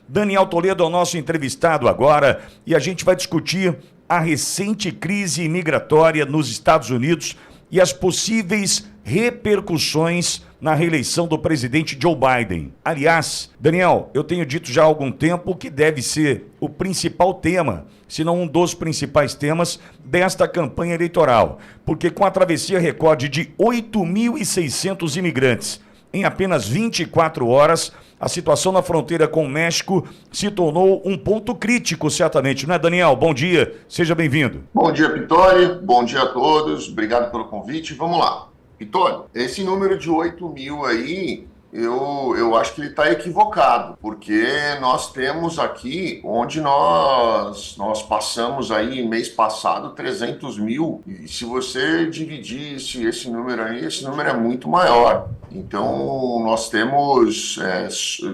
Daniel Toledo é o nosso entrevistado agora e a gente vai discutir a recente crise migratória nos Estados Unidos e as possíveis repercussões na reeleição do presidente Joe Biden. Aliás, Daniel, eu tenho dito já há algum tempo que deve ser o principal tema, se não um dos principais temas desta campanha eleitoral, porque com a travessia recorde de 8.600 imigrantes em apenas 24 horas, a situação na fronteira com o México se tornou um ponto crítico, certamente, não é, Daniel? Bom dia, seja bem-vindo. Bom dia, Pitoli. Bom dia a todos. Obrigado pelo convite. Vamos lá. Pitoli, esse número de 8 mil aí, eu acho que ele está equivocado, porque nós temos aqui, onde nós passamos aí, mês passado, 300 mil, e se você dividisse esse número aí, esse número é muito maior. Então, nós temos,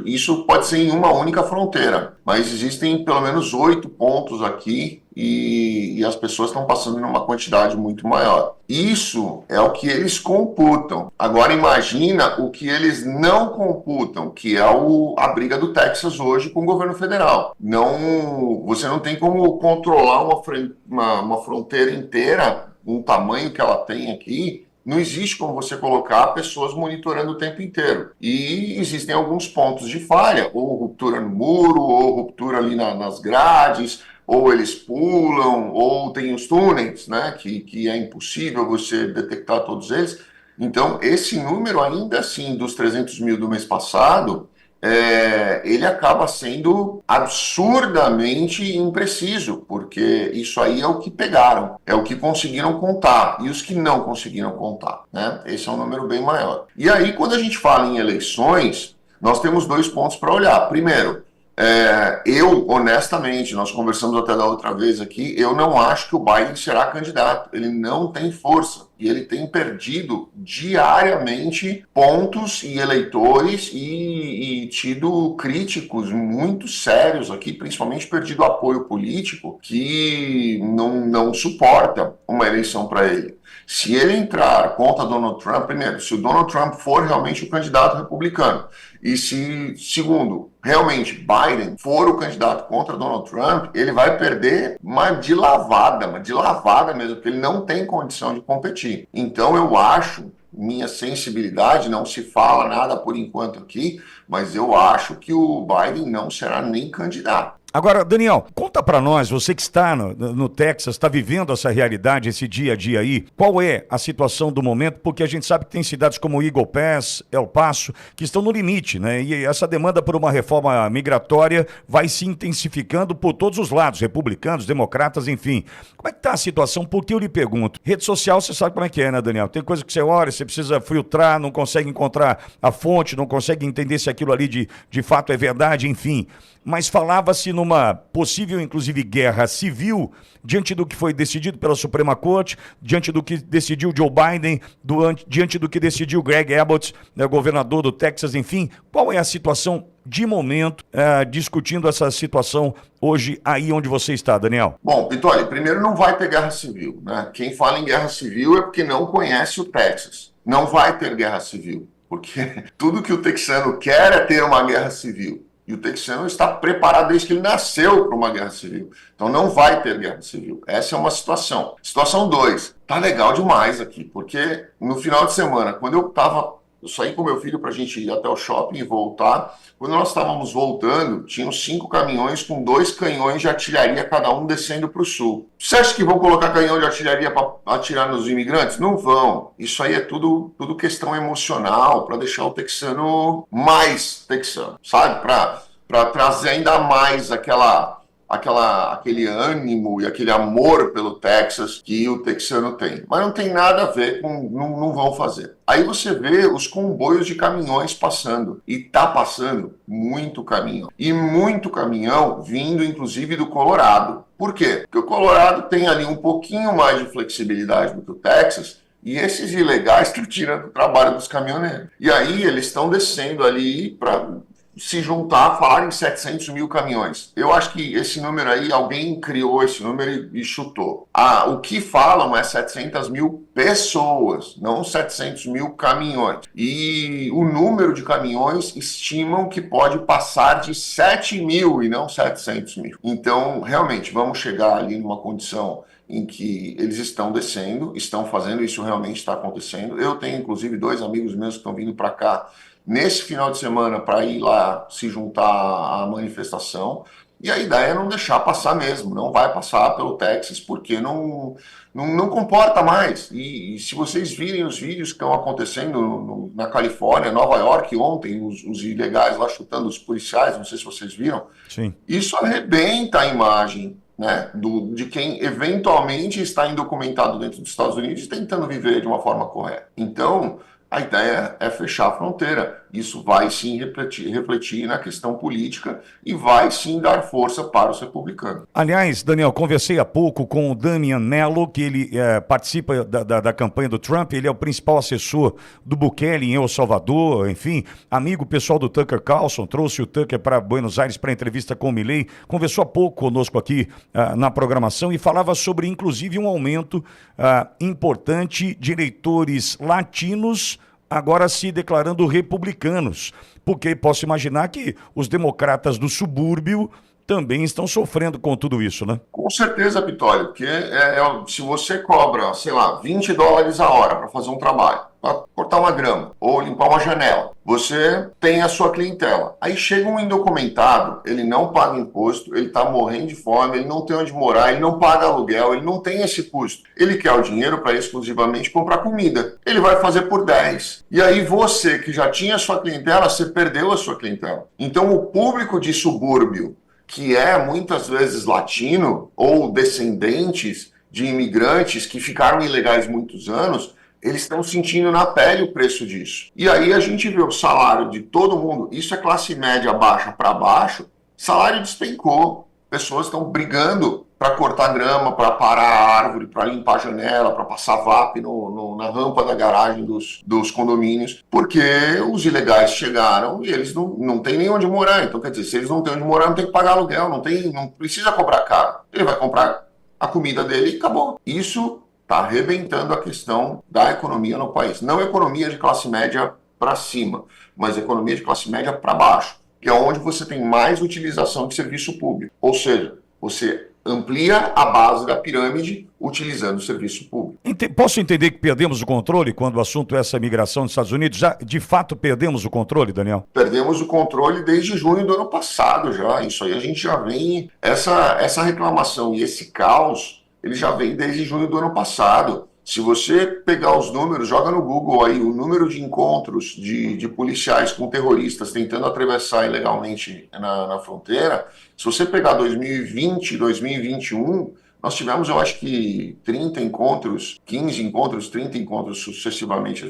isso pode ser em uma única fronteira, mas existem pelo menos 8 pontos aqui e as pessoas estão passando numa quantidade muito maior. Isso é o que eles computam. Agora imagina o que eles não computam, que é a briga do Texas hoje com o governo federal. Você não tem como controlar uma fronteira inteira, um tamanho que ela tem aqui. Não existe como você colocar pessoas monitorando o tempo inteiro. E existem alguns pontos de falha, ou ruptura no muro, ou ruptura ali nas grades, ou eles pulam, ou tem os túneis, né, que é impossível você detectar todos eles. Então, esse número ainda assim, dos 300 mil do mês passado, ele acaba sendo absurdamente impreciso, porque isso aí é o que pegaram, é o que conseguiram contar, e os que não conseguiram contar, né? Esse é um número bem maior. E aí, quando a gente fala em eleições, nós temos 2 pontos para olhar. Primeiro, eu, honestamente, nós conversamos até da outra vez aqui, eu não acho que o Biden será candidato. Ele não tem força e ele tem perdido diariamente pontos e eleitores e tido críticos muito sérios aqui, principalmente perdido apoio político que não suporta uma eleição para ele. Se ele entrar contra Donald Trump, primeiro, se o Donald Trump for realmente o candidato republicano, e se, segundo, realmente Biden for o candidato contra Donald Trump, ele vai perder de lavada mesmo, porque ele não tem condição de competir. Então eu acho, minha sensibilidade, não se fala nada por enquanto aqui, mas eu acho que o Biden não será nem candidato. Agora, Daniel, conta pra nós, você que está no Texas, está vivendo essa realidade, esse dia a dia aí, qual é a situação do momento? Porque a gente sabe que tem cidades como Eagle Pass, El Paso, que estão no limite, né? E essa demanda por uma reforma migratória vai se intensificando por todos os lados, republicanos, democratas, enfim. Como é que tá a situação? Porque eu lhe pergunto, rede social você sabe como é que é, né, Daniel? Tem coisa que você olha, você precisa filtrar, não consegue encontrar a fonte, não consegue entender se aquilo ali de fato é verdade, enfim. Mas falava-se numa possível, inclusive, guerra civil, diante do que foi decidido pela Suprema Corte, diante do que decidiu Joe Biden, diante do que decidiu Greg Abbott, né, governador do Texas, enfim. Qual é a situação de momento, discutindo essa situação hoje aí onde você está, Daniel? Bom, Pitoli, primeiro não vai ter guerra civil, né? Quem fala em guerra civil é porque não conhece o Texas. Não vai ter guerra civil, porque tudo que o texano quer é ter uma guerra civil. E o texano está preparado desde que ele nasceu para uma guerra civil. Então não vai ter guerra civil. Essa é uma situação. Situação 2. Tá legal demais aqui, porque no final de semana, quando eu saí com meu filho para a gente ir até o shopping e voltar. Quando nós estávamos voltando, tinham 5 caminhões com 2 canhões de artilharia, cada um descendo para o sul. Você acha que vão colocar canhão de artilharia para atirar nos imigrantes? Não vão. Isso aí é tudo questão emocional, para deixar o texano mais texano, sabe? Para trazer ainda mais aquele ânimo e aquele amor pelo Texas que o texano tem. Mas não tem nada a ver com... Não vão fazer. Aí você vê os comboios de caminhões passando. E tá passando muito caminhão. E muito caminhão vindo, inclusive, do Colorado. Por quê? Porque o Colorado tem ali um pouquinho mais de flexibilidade do que o Texas. E esses ilegais estão tirando o trabalho dos caminhoneiros. E aí eles estão descendo ali para se juntar, falar em 700 mil caminhões. Eu acho que esse número aí, alguém criou esse número e chutou. O que falam é 700 mil pessoas, não 700 mil caminhões. E o número de caminhões estimam que pode passar de 7 mil e não 700 mil. Então, realmente, vamos chegar ali numa condição em que eles estão descendo, estão fazendo, isso realmente está acontecendo. Eu tenho, inclusive, 2 amigos meus que estão vindo para cá nesse final de semana para ir lá se juntar à manifestação. E a ideia é não deixar passar mesmo, não vai passar pelo Texas, porque não comporta mais. E se vocês virem os vídeos que estão acontecendo na Califórnia, Nova York, ontem, os ilegais lá chutando os policiais, não sei se vocês viram, Sim. Isso arrebenta a imagem, né, de quem eventualmente está indocumentado dentro dos Estados Unidos e tentando viver de uma forma correta. Então, a ideia é fechar a fronteira. Isso vai sim refletir na questão política e vai sim dar força para os republicanos. Aliás, Daniel, conversei há pouco com o Damian Nello, que ele participa da campanha do Trump, ele é o principal assessor do Bukele em El Salvador, enfim, amigo pessoal do Tucker Carlson, trouxe o Tucker para Buenos Aires para entrevista com o Milei, conversou há pouco conosco aqui na programação e falava sobre, inclusive, um aumento importante de eleitores latinos agora se declarando republicanos, porque posso imaginar que os democratas do subúrbio também estão sofrendo com tudo isso, né? Com certeza, Pitólio, porque se você cobra, sei lá, $20 a hora para fazer um trabalho, para cortar uma grama ou limpar uma janela, você tem a sua clientela. Aí chega um indocumentado, ele não paga imposto, ele está morrendo de fome, ele não tem onde morar, ele não paga aluguel, ele não tem esse custo. Ele quer o dinheiro para exclusivamente comprar comida. Ele vai fazer por 10. E aí você, que já tinha a sua clientela, você perdeu a sua clientela. Então o público de subúrbio, que é muitas vezes latino ou descendentes de imigrantes que ficaram ilegais muitos anos, eles estão sentindo na pele o preço disso. E aí a gente vê o salário de todo mundo, isso é classe média baixa para baixo, salário despencou. Pessoas estão brigando para cortar grama, para parar a árvore, para limpar a janela, para passar VAP na rampa da garagem dos condomínios, porque os ilegais chegaram e eles não têm nem onde morar. Então, quer dizer, se eles não têm onde morar, não tem que pagar aluguel, não precisa cobrar caro. Ele vai comprar a comida dele e acabou. Isso está arrebentando a questão da economia no país. Não economia de classe média para cima, mas economia de classe média para baixo, que é onde você tem mais utilização de serviço público. Ou seja, você amplia a base da pirâmide utilizando o serviço público. Posso entender que perdemos o controle quando o assunto é essa migração dos Estados Unidos? Já, de fato, perdemos o controle, Daniel? Perdemos o controle desde junho do ano passado já. Isso aí a gente já vem... Essa reclamação e esse caos, ele já vem desde junho do ano passado. Se você pegar os números, joga no Google aí o número de encontros de policiais com terroristas tentando atravessar ilegalmente na fronteira, se você pegar 2020, 2021, nós tivemos, eu acho que 30 encontros, 15 encontros, 30 encontros sucessivamente,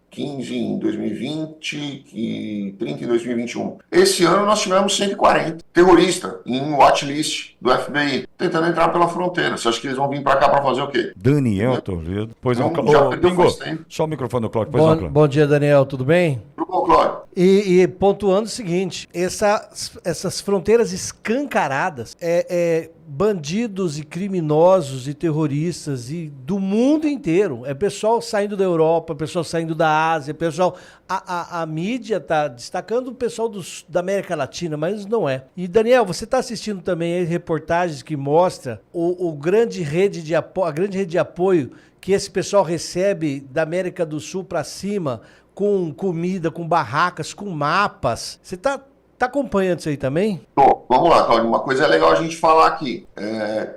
15 em 2020 e 30 em 2021. Esse ano nós tivemos 140 terroristas em watchlist do FBI, tentando entrar pela fronteira. Você acha que eles vão vir para cá para fazer o quê? Daniel Toledo. Pois não, Pingo, só o microfone do Cláudio. Bom dia, Daniel, tudo bem? Tudo bom, Cláudio? E pontuando o seguinte, essas fronteiras escancaradas, bandidos e criminosos e terroristas e do mundo inteiro, é pessoal saindo da Europa, pessoal saindo da Ásia, pessoal... A mídia está destacando o pessoal da América Latina, mas não é. E, Daniel, você está assistindo também aí reportagens que mostra a grande rede de apoio que esse pessoal recebe da América do Sul para cima, com comida, com barracas, com mapas. Você está acompanhando isso aí também? Bom, vamos lá, Cláudio. Uma coisa legal a gente falar aqui.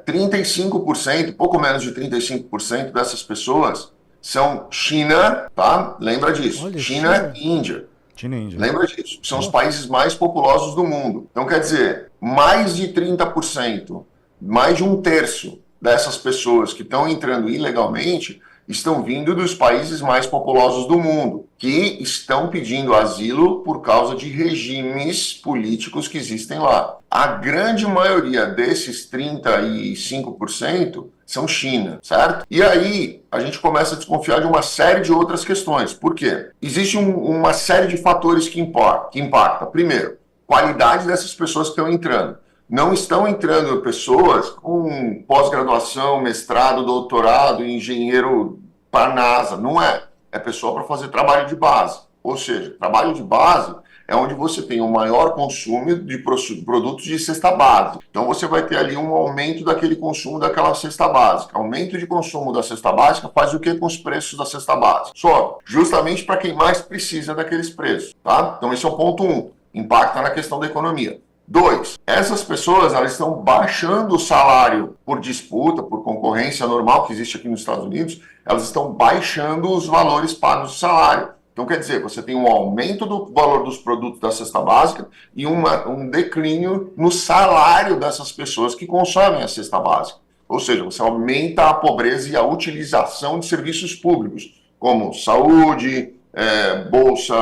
35%, pouco menos de 35% dessas pessoas são China, tá? Lembra disso. Olha, China e Índia. China e Índia. Lembra disso. São os países mais populosos do mundo. Então, quer dizer, mais de 30%, mais de um terço dessas pessoas que estão entrando ilegalmente estão vindo dos países mais populosos do mundo, que estão pedindo asilo por causa de regimes políticos que existem lá. A grande maioria desses 35% são China, certo? E aí a gente começa a desconfiar de uma série de outras questões. Por quê? Existe uma série de fatores que impactam. Primeiro, qualidade dessas pessoas que estão entrando. Não estão entrando pessoas com pós-graduação, mestrado, doutorado, engenheiro para a NASA. Não é. É pessoa para fazer trabalho de base. Ou seja, trabalho de base é onde você tem o maior consumo de produtos de cesta básica. Então você vai ter ali um aumento daquele consumo daquela cesta básica. Aumento de consumo da cesta básica faz o que com os preços da cesta básica? Sobe, justamente para quem mais precisa daqueles preços. Tá? Então esse é o ponto 1. Impacta na questão da economia. 2, essas pessoas elas estão baixando o salário por disputa, por concorrência normal que existe aqui nos Estados Unidos, elas estão baixando os valores pagos de salário. Então, quer dizer, você tem um aumento do valor dos produtos da cesta básica e um declínio no salário dessas pessoas que consomem a cesta básica. Ou seja, você aumenta a pobreza e a utilização de serviços públicos, como saúde, bolsa,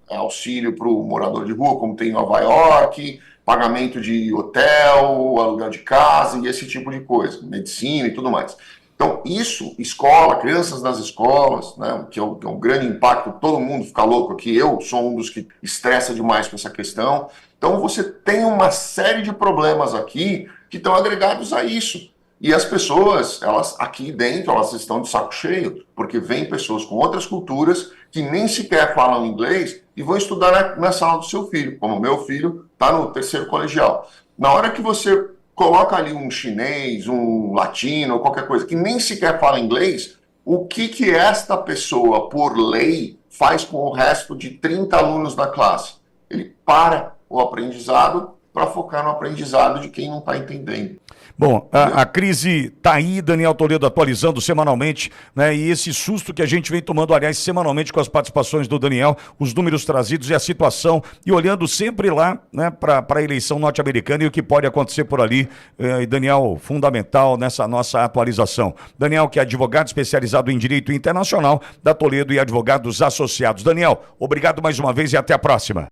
auxílio para o morador de rua, como tem em Nova York, pagamento de hotel, aluguel de casa e esse tipo de coisa, medicina e tudo mais. Então, isso, escola, crianças nas escolas, né, que é um grande impacto, todo mundo fica louco aqui, eu sou um dos que estressa demais com essa questão. Então, você tem uma série de problemas aqui que estão agregados a isso. E as pessoas, elas aqui dentro, elas estão de saco cheio, porque vem pessoas com outras culturas que nem sequer falam inglês e vão estudar na sala do seu filho, como o meu filho está no 3º colegial. Na hora que você coloca ali um chinês, um latino, ou qualquer coisa, que nem sequer fala inglês, o que esta pessoa, por lei, faz com o resto de 30 alunos da classe? Ele para o aprendizado para focar no aprendizado de quem não está entendendo. Bom, a crise está aí, Daniel Toledo atualizando semanalmente, né? E esse susto que a gente vem tomando, aliás, semanalmente com as participações do Daniel, os números trazidos e a situação, e olhando sempre lá, né, para a eleição norte-americana e o que pode acontecer por ali. E Daniel, fundamental nessa nossa atualização. Daniel, que é advogado especializado em Direito Internacional da Toledo e Advogados Associados. Daniel, obrigado mais uma vez e até a próxima.